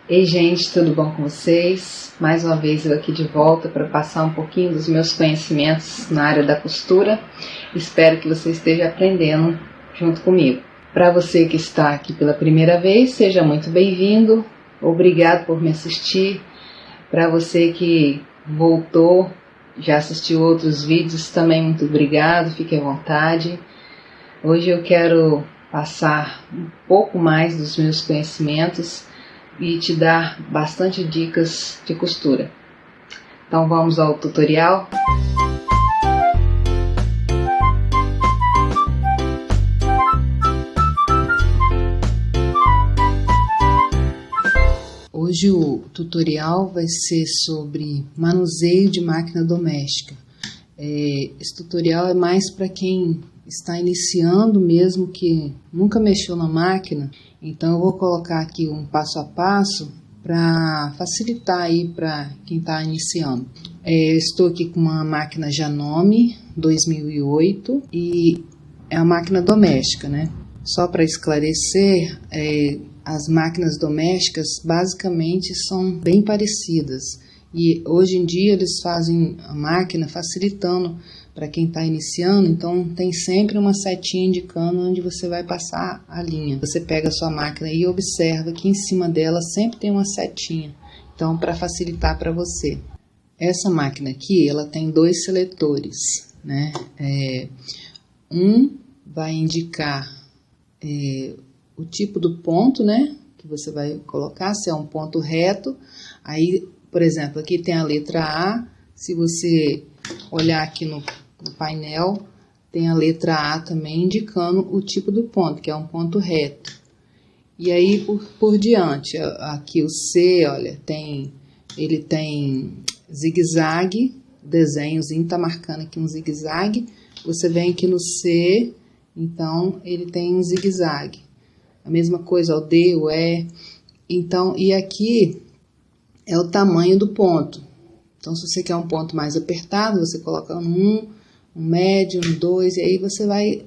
Ei gente, tudo bom com vocês? Mais uma vez eu aqui de volta para passar um pouquinho dos meus conhecimentos na área da costura. Espero que você esteja aprendendo junto comigo. Para você que está aqui pela primeira vez, seja muito bem-vindo. Obrigado por me assistir. Para você que voltou, já assistiu outros vídeos, também muito obrigado, fique à vontade. Hoje eu quero passar um pouco mais dos meus conhecimentos e te dar bastante dicas de costura. Então vamos ao tutorial. Hoje o tutorial vai ser sobre manuseio de máquina doméstica. Esse tutorial é mais para quem está iniciando mesmo, que nunca mexeu na máquina. Então eu vou colocar aqui um passo a passo para facilitar aí para quem está iniciando. Eu estou aqui com uma máquina Janome 2008 e é uma máquina doméstica, né? Só para esclarecer, as máquinas domésticas basicamente são bem parecidas e hoje em dia eles fazem a máquina facilitando para quem está iniciando, então tem sempre uma setinha indicando onde você vai passar a linha. Você pega a sua máquina e observa que em cima dela sempre tem uma setinha, então para facilitar para você. Essa máquina aqui, ela tem dois seletores, né? Um vai indicar o tipo do ponto, né, que você vai colocar, se é um ponto reto. Aí, por exemplo, aqui tem a letra A. Se você olhar aqui no painel, tem a letra A também indicando o tipo do ponto, que é um ponto reto. E aí por diante, aqui o C, olha, ele tem zigue-zague, o desenhozinho tá marcando aqui um zigue-zague. Você vem aqui no C, então ele tem um zigue-zague. A mesma coisa o D, o E. Então, e aqui é o tamanho do ponto. Então, se você quer um ponto mais apertado, você coloca um médio, um 2, e aí você vai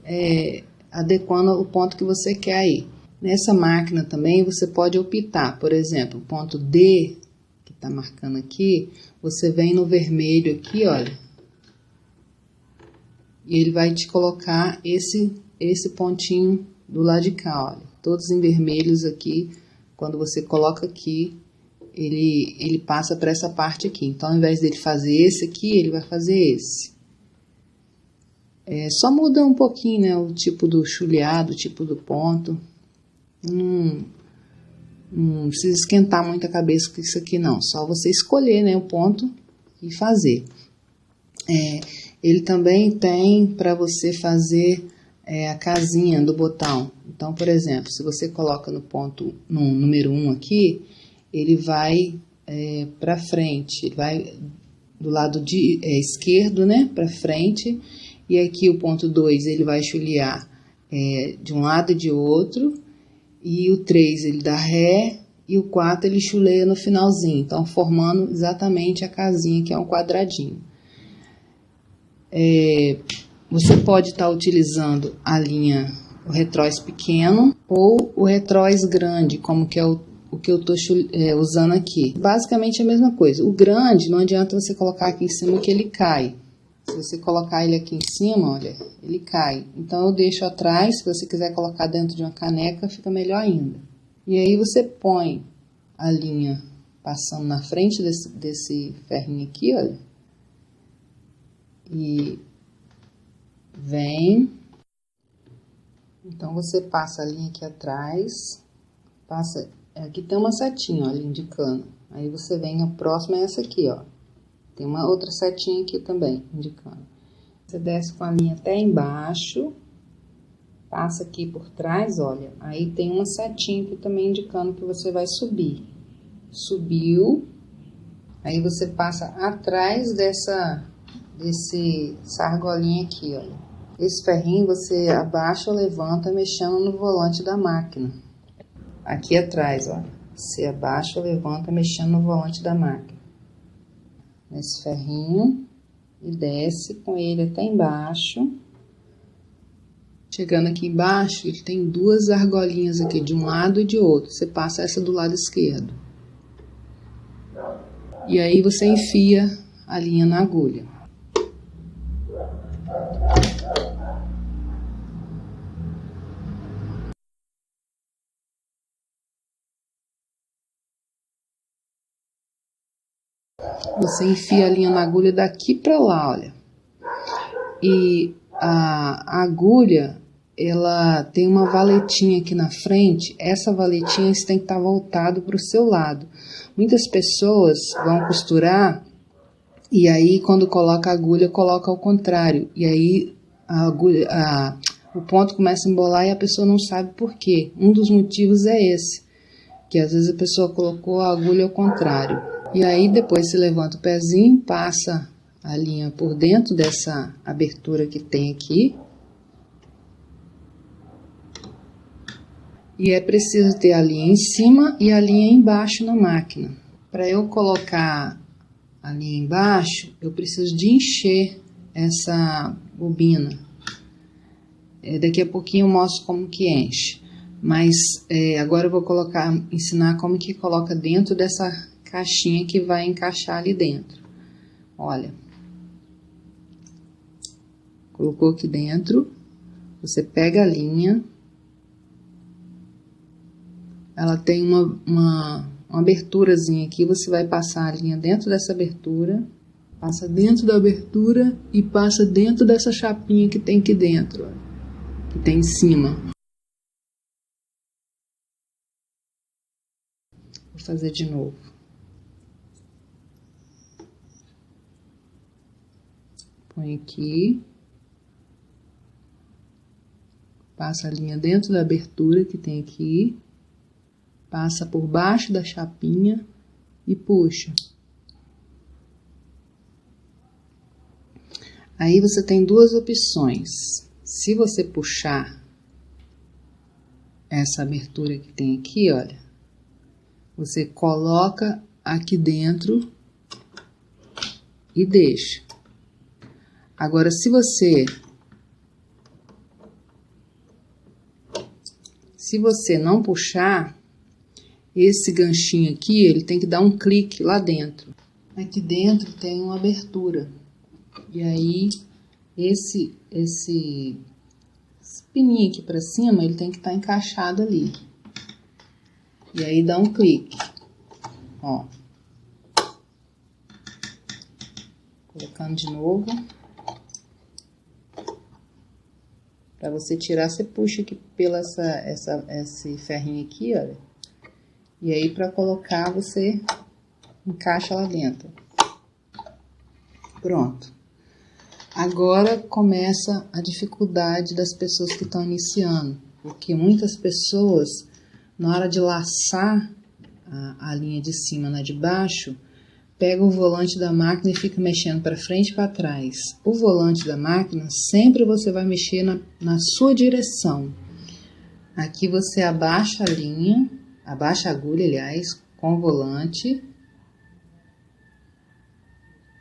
adequando o ponto que você quer aí. Nessa máquina também você pode optar, por exemplo, o ponto D, que está marcando aqui, você vem no vermelho aqui, olha, e ele vai te colocar esse pontinho do lado de cá, olha, todos em vermelhos aqui. Quando você coloca aqui, ele passa para essa parte aqui. Então, ao invés dele fazer esse aqui, ele vai fazer esse. Só muda um pouquinho, né, o tipo do chuleado, o tipo do ponto. Não precisa esquentar muito a cabeça com isso aqui, não. Só você escolher, né, o ponto e fazer. Ele também tem para você fazer a casinha do botão. Então, por exemplo, se você coloca no número 1 aqui, ele vai para frente, ele vai do lado esquerdo, né, para frente, e aqui o ponto 2 ele vai chulear de um lado e de outro, e o 3 ele dá ré, e o 4 ele chuleia no finalzinho, então formando exatamente a casinha, que é um quadradinho. Você pode estar utilizando a linha, o retróis pequeno ou o retróis grande, como que é o que eu estou usando aqui. Basicamente é a mesma coisa. O grande não adianta você colocar aqui em cima que ele cai. Se você colocar ele aqui em cima, olha, ele cai. Então eu deixo atrás, se você quiser colocar dentro de uma caneca, fica melhor ainda. E aí você põe a linha passando na frente desse ferrinho aqui, olha. E vem. Então você passa a linha aqui atrás, aqui tem uma setinha, olha, indicando. Aí você vem, a próxima é essa aqui, ó. Tem uma outra setinha aqui também, indicando. Você desce com a linha até embaixo, passa aqui por trás, olha. Aí tem uma setinha aqui também indicando que você vai subir. Subiu, aí você passa atrás dessa argolinha aqui, olha. Esse ferrinho você abaixa ou levanta mexendo no volante da máquina. Aqui atrás, ó. Você abaixa ou levanta mexendo no volante da máquina. Nesse ferrinho. E desce com ele até embaixo. Chegando aqui embaixo, ele tem duas argolinhas aqui, de um lado e de outro. Você passa essa do lado esquerdo. E aí você enfia a linha na agulha. Você enfia a linha na agulha daqui para lá, olha. E a agulha, ela tem uma valetinha aqui na frente. Essa valetinha você tem que estar voltado para o seu lado. Muitas pessoas vão costurar e aí quando coloca a agulha, coloca ao contrário. E aí a agulha, o ponto começa a embolar e a pessoa não sabe por quê. Um dos motivos é esse, que às vezes a pessoa colocou a agulha ao contrário. E aí depois você levanta o pezinho, passa a linha por dentro dessa abertura que tem aqui. E é preciso ter a linha em cima e a linha embaixo na máquina. Para eu colocar a linha embaixo, eu preciso de encher essa bobina. Daqui a pouquinho eu mostro como que enche. Mas agora eu vou ensinar como que coloca dentro dessa caixinha que vai encaixar ali dentro. Olha. Colocou aqui dentro. Você pega a linha. Ela tem uma aberturazinha aqui. Você vai passar a linha dentro dessa abertura. Passa dentro da abertura e passa dentro dessa chapinha que tem aqui dentro. Ó, que tem em cima. Vou fazer de novo. Põe aqui. Passa a linha dentro da abertura que tem aqui. Passa por baixo da chapinha e puxa. Aí você tem duas opções. Se você puxar essa abertura que tem aqui, olha, você coloca aqui dentro e deixa. Agora, se você não puxar, esse ganchinho aqui, ele tem que dar um clique lá dentro. Aqui dentro tem uma abertura. E aí, esse pininho aqui pra cima, ele tem que estar encaixado ali. E aí dá um clique. Ó. Colocando de novo. Para você tirar, você puxa aqui pela esse ferrinho aqui, olha. E aí, para colocar, você encaixa lá dentro. Pronto. Agora começa a dificuldade das pessoas que estão iniciando. Porque muitas pessoas, na hora de laçar a linha de cima na de baixo, pega o volante da máquina e fica mexendo para frente e para trás. O volante da máquina, sempre você vai mexer na sua direção. Aqui você abaixa a linha, abaixa a agulha, aliás, com o volante.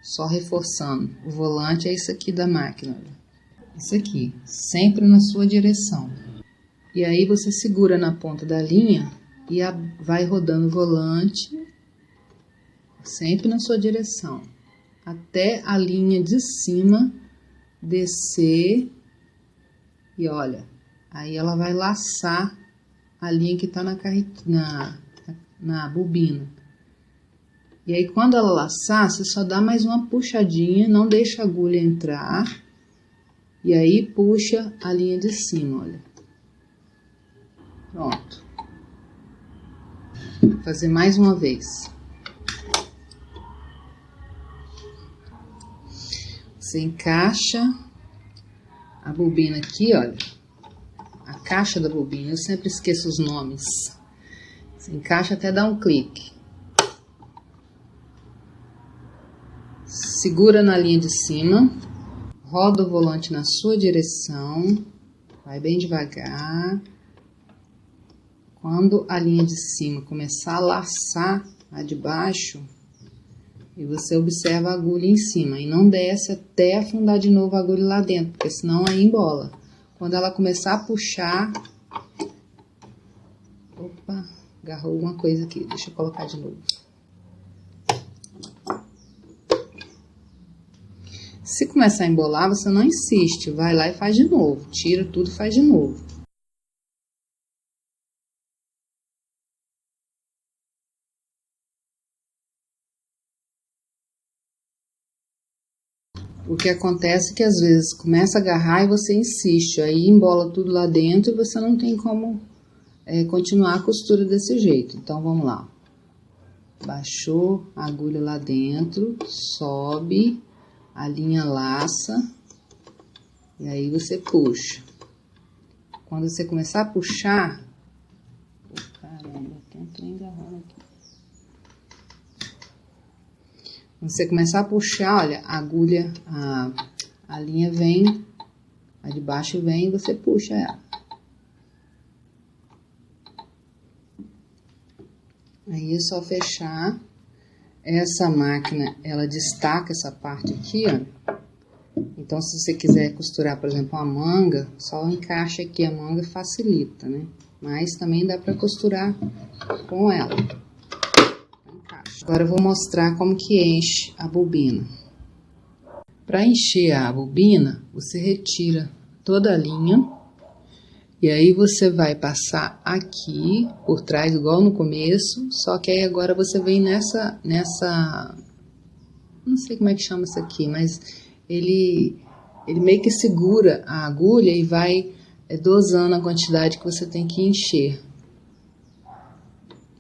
Só reforçando, o volante é isso aqui da máquina, olha. Isso aqui, sempre na sua direção. E aí você segura na ponta da linha e vai rodando o volante, sempre na sua direção, até a linha de cima descer e olha, aí ela vai laçar a linha que tá na bobina. E aí quando ela laçar, você só dá mais uma puxadinha, não deixa a agulha entrar, e aí puxa a linha de cima, olha. Pronto. Vou fazer mais uma vez. Você encaixa a bobina aqui, olha, a caixa da bobina, eu sempre esqueço os nomes. Você encaixa até dar um clique. Segura na linha de cima, roda o volante na sua direção, vai bem devagar. Quando a linha de cima começar a laçar a de baixo, e você observa a agulha em cima, e não desce até afundar de novo a agulha lá dentro, porque senão aí embola. Quando ela começar a puxar... Opa, agarrou alguma coisa aqui, deixa eu colocar de novo. Se começar a embolar, você não insiste, vai lá e faz de novo. Tira tudo e faz de novo. O que acontece é que às vezes começa a agarrar e você insiste, aí embola tudo lá dentro e você não tem como continuar a costura desse jeito. Então vamos lá. Baixou a agulha lá dentro, sobe, a linha laça e aí você puxa. Quando você começar a puxar, caramba, tem um trem agarrando aqui. Quando você começar a puxar, olha, a agulha, a linha vem, a de baixo vem e você puxa ela. Aí é só fechar. Essa máquina, ela destaca essa parte aqui, ó. Então, se você quiser costurar, por exemplo, uma manga, só encaixa aqui a manga e facilita, né? Mas também dá pra costurar com ela. Agora eu vou mostrar como que enche a bobina. Para encher a bobina, você retira toda a linha e aí você vai passar aqui por trás, igual no começo, só que aí agora você vem nessa, não sei como é que chama isso aqui, mas ele meio que segura a agulha e vai dosando a quantidade que você tem que encher.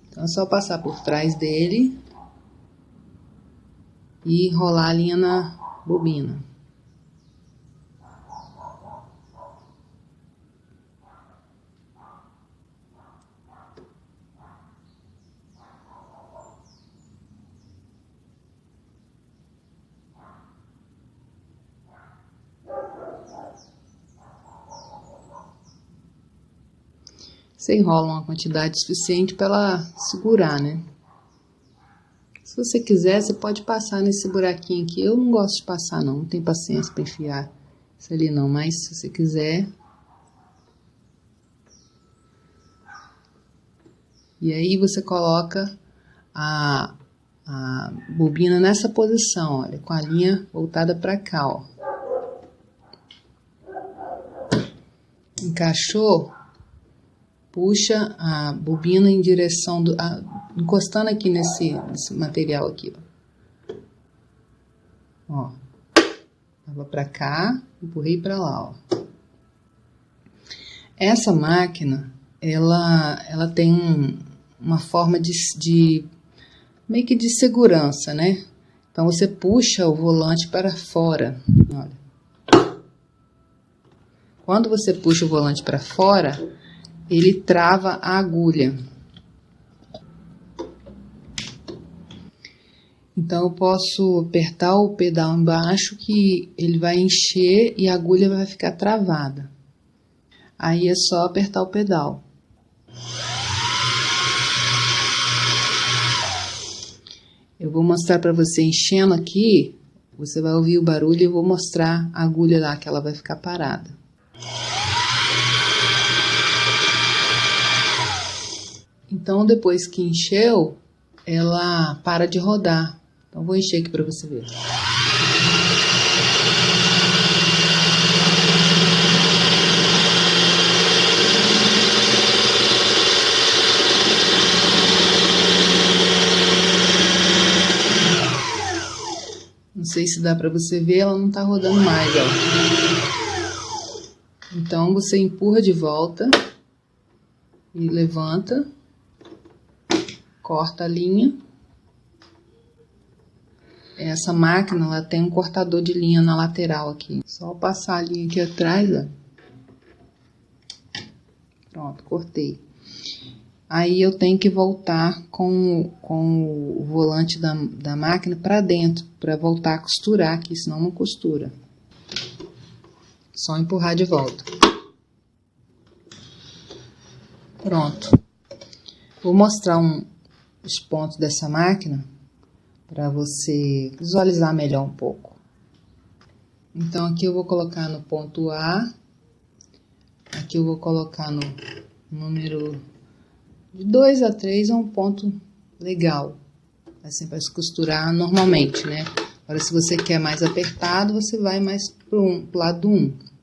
Então é só passar por trás dele e enrolar a linha na bobina. Você enrola uma quantidade suficiente para ela segurar, né? Se você quiser, você pode passar nesse buraquinho aqui. Eu não gosto de passar, não. Não tenho paciência para enfiar isso ali, não. Mas se você quiser. E aí você coloca a bobina nessa posição, olha, com a linha voltada para cá, ó. Encaixou? Puxa a bobina em direção encostando aqui nesse material aqui, ó. Tava pra cá, empurrei pra lá, ó. Essa máquina, ela tem uma forma de meio que de segurança, né? Então você puxa o volante para fora, olha. Quando você puxa o volante para fora, ele trava a agulha. Então, eu posso apertar o pedal embaixo que ele vai encher e a agulha vai ficar travada. Aí é só apertar o pedal. Eu vou mostrar para você enchendo aqui, você vai ouvir o barulho e eu vou mostrar a agulha lá que ela vai ficar parada. Então, depois que encheu, ela para de rodar. Então, vou encher aqui para você ver. Não sei se dá para você ver, ela não tá rodando mais, ó. Então, você empurra de volta e levanta. Corta a linha. Essa máquina, ela tem um cortador de linha na lateral aqui. Só passar a linha aqui atrás, ó. Pronto, cortei. Aí eu tenho que voltar com o volante da máquina para dentro, para voltar a costurar aqui, senão não costura. Só empurrar de volta. Pronto. Vou mostrar os pontos dessa máquina para você visualizar melhor um pouco. Então, aqui eu vou colocar no ponto A, aqui eu vou colocar no número de 2 a 3, é um ponto legal. assim, para se costurar normalmente, né? Agora, se você quer mais apertado, você vai mais pro lado do 1.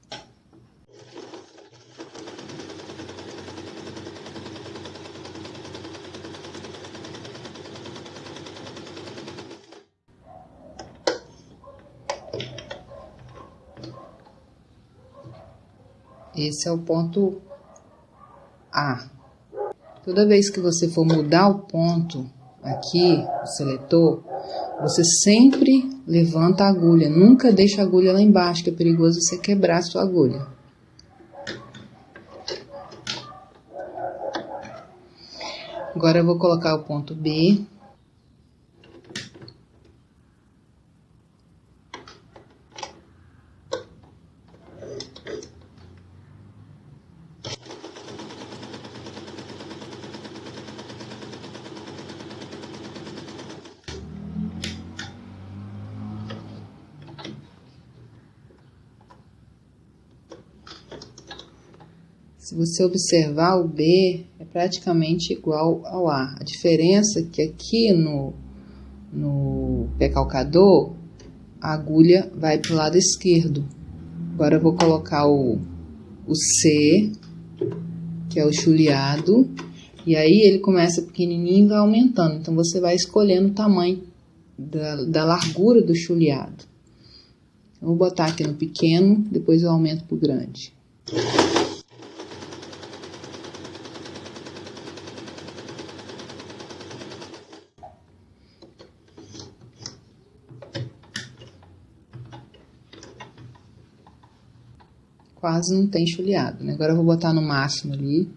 Esse é o ponto A. Toda vez que você for mudar o ponto aqui, o seletor, você sempre levanta a agulha. Nunca deixa a agulha lá embaixo, que é perigoso você quebrar a sua agulha. Agora eu vou colocar o ponto B. Se você observar, o B é praticamente igual ao A. A diferença é que aqui no pé calcador, a agulha vai para o lado esquerdo. Agora eu vou colocar o C, que é o chuleado, e aí ele começa pequenininho e vai aumentando. Então, você vai escolhendo o tamanho da largura do chuleado. Eu vou botar aqui no pequeno, depois eu aumento para o grande. Quase não tem chuleado, né? Agora eu vou botar no máximo ali.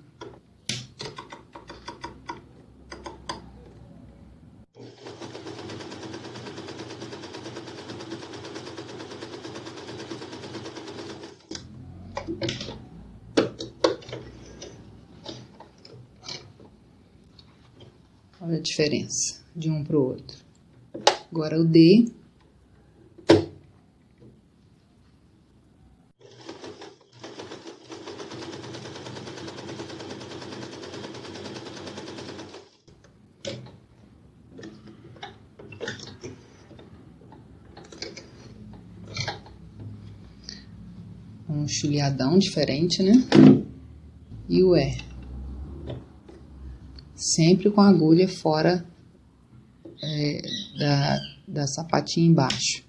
Olha a diferença de um para o outro. Agora o D. Um chuleadão diferente, né? E o E. Sempre com a agulha fora da sapatinha embaixo.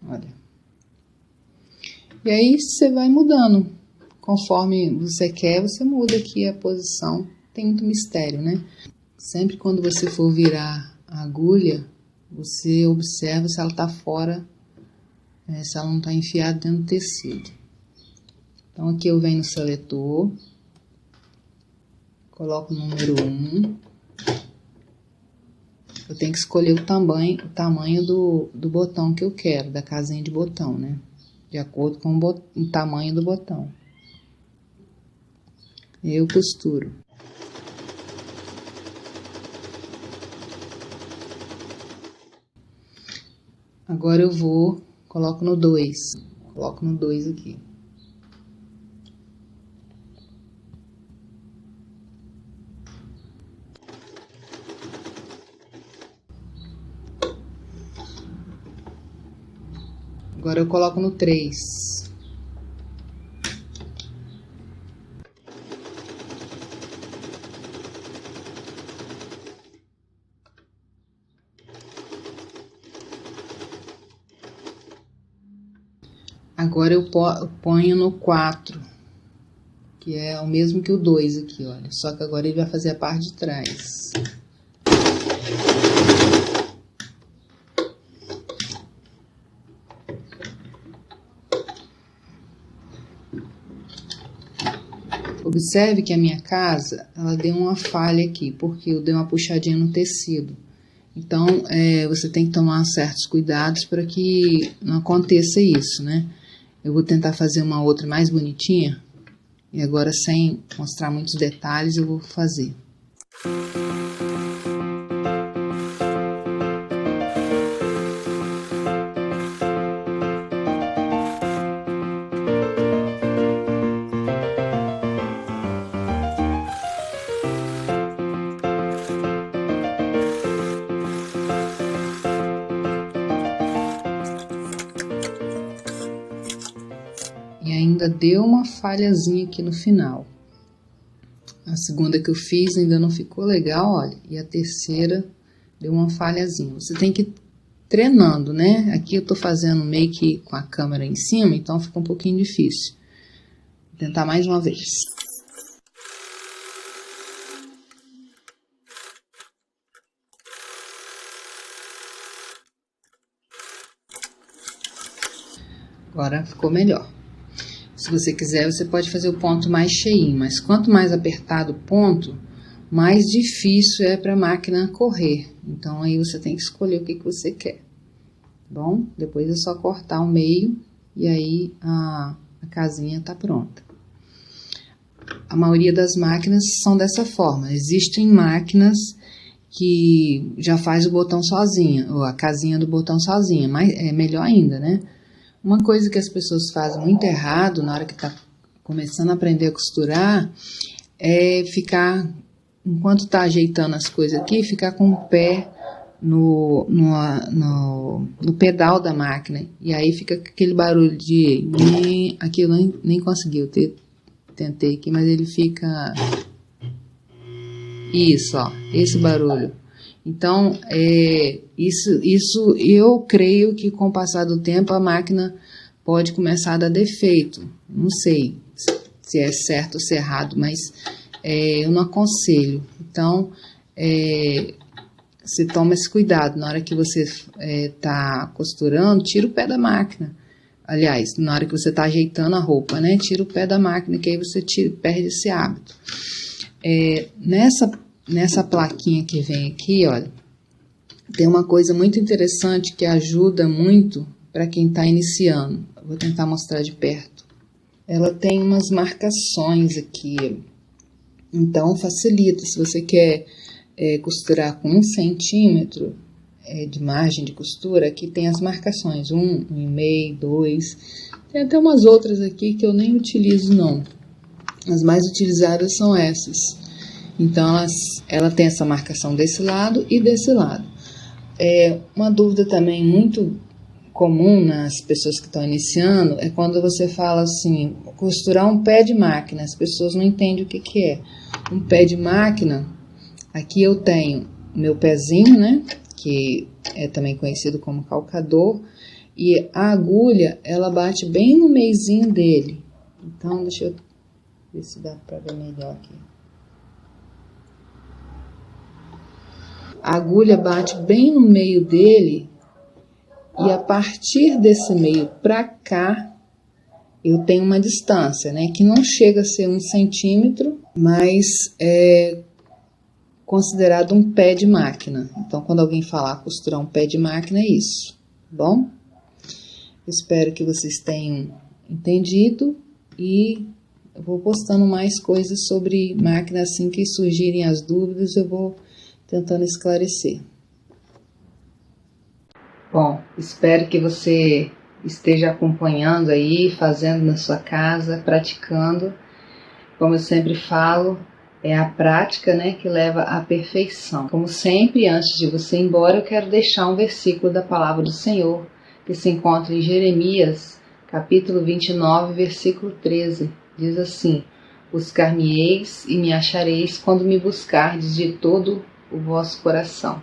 Olha. E aí você vai mudando. Conforme você quer, você muda aqui a posição. Tem muito mistério, né? Sempre quando você for virar a agulha, você observa se ela está fora, se ela não está enfiada dentro do tecido. Então, aqui eu venho no seletor, coloco o número 1. Eu tenho que escolher o tamanho do botão que eu quero, da casinha de botão, né? De acordo com o tamanho do botão. Eu costuro. Agora eu coloco no 2. Coloco no 2 aqui. Agora eu coloco no 3. Agora eu ponho no 4, que é o mesmo que o 2 aqui, olha. Só que agora ele vai fazer a parte de trás. Observe que a minha casa, ela deu uma falha aqui, porque eu dei uma puxadinha no tecido. Então, você tem que tomar certos cuidados para que não aconteça isso, né? Eu vou tentar fazer uma outra mais bonitinha. E agora, sem mostrar muitos detalhes, eu vou fazer. e ainda deu uma falhazinha aqui no final. A segunda que eu fiz ainda não ficou legal, olha, e a terceira deu uma falhazinha. Você tem que ir treinando, né? Aqui eu tô fazendo meio que com a câmera em cima, então fica um pouquinho difícil. Vou tentar mais uma vez. Agora ficou melhor. Se você quiser, você pode fazer o ponto mais cheinho, mas quanto mais apertado o ponto, mais difícil é para a máquina correr. Então, aí você tem que escolher o que você quer. Bom, depois é só cortar o meio e aí a casinha tá pronta. A maioria das máquinas são dessa forma. Existem máquinas que já faz o botão sozinha, ou a casinha do botão sozinha, mas é melhor ainda, né? Uma coisa que as pessoas fazem muito errado na hora que está começando a aprender a costurar é ficar, enquanto está ajeitando as coisas aqui, ficar com o pé no pedal da máquina. E aí fica aquele barulho de... Aqui eu nem consegui, tentei aqui, mas ele fica... Isso, ó, esse barulho. Então, isso eu creio que com o passar do tempo a máquina pode começar a dar defeito. Não sei se é certo ou se é errado, mas eu não aconselho. Então, você toma esse cuidado. Na hora que você está costurando, tira o pé da máquina. Aliás, na hora que você está ajeitando a roupa, né? Tira o pé da máquina, que aí você perde esse hábito. Nessa plaquinha que vem aqui, olha, tem uma coisa muito interessante que ajuda muito para quem está iniciando. Vou tentar mostrar de perto. Ela tem umas marcações aqui, então facilita. Se você quer costurar com 1 centímetro de margem de costura, aqui tem as marcações, 1, 1,5, 2. Tem até umas outras aqui que eu nem utilizo não. As mais utilizadas são essas. Então, ela tem essa marcação desse lado e desse lado. Uma dúvida também muito comum nas pessoas que estão iniciando é quando você fala assim, costurar um pé de máquina. As pessoas não entendem o que é. Um pé de máquina, aqui eu tenho meu pezinho, né? Que é também conhecido como calcador. E a agulha, ela bate bem no meizinho dele. Então, deixa eu ver se dá para ver melhor aqui. A agulha bate bem no meio dele e a partir desse meio para cá eu tenho uma distância, né? Que não chega a ser 1 centímetro, mas é considerado um pé de máquina. Então, quando alguém falar costurar um pé de máquina, é isso, tá bom? Espero que vocês tenham entendido e eu vou postando mais coisas sobre máquina assim que surgirem as dúvidas, eu vou tentando esclarecer. Bom, espero que você esteja acompanhando aí, fazendo na sua casa, praticando. Como eu sempre falo, é a prática, né, que leva à perfeição. Como sempre, antes de você ir embora, eu quero deixar um versículo da palavra do Senhor, que se encontra em Jeremias, capítulo 29, versículo 13. Diz assim: buscar-me-eis e me achareis quando me buscardes de todo o vosso coração.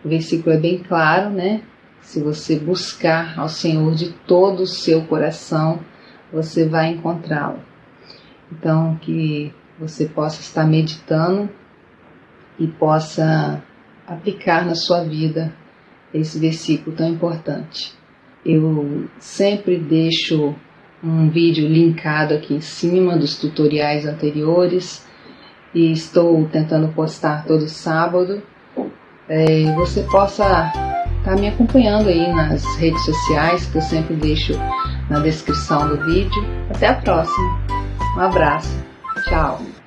O versículo é bem claro, né? Se você buscar ao Senhor de todo o seu coração, você vai encontrá-lo. Então, que você possa estar meditando e possa aplicar na sua vida esse versículo tão importante. Eu sempre deixo um vídeo linkado aqui em cima dos tutoriais anteriores e estou tentando postar todo sábado. Você possa estar me acompanhando aí nas redes sociais, que eu sempre deixo na descrição do vídeo. Até a próxima. Um abraço. Tchau.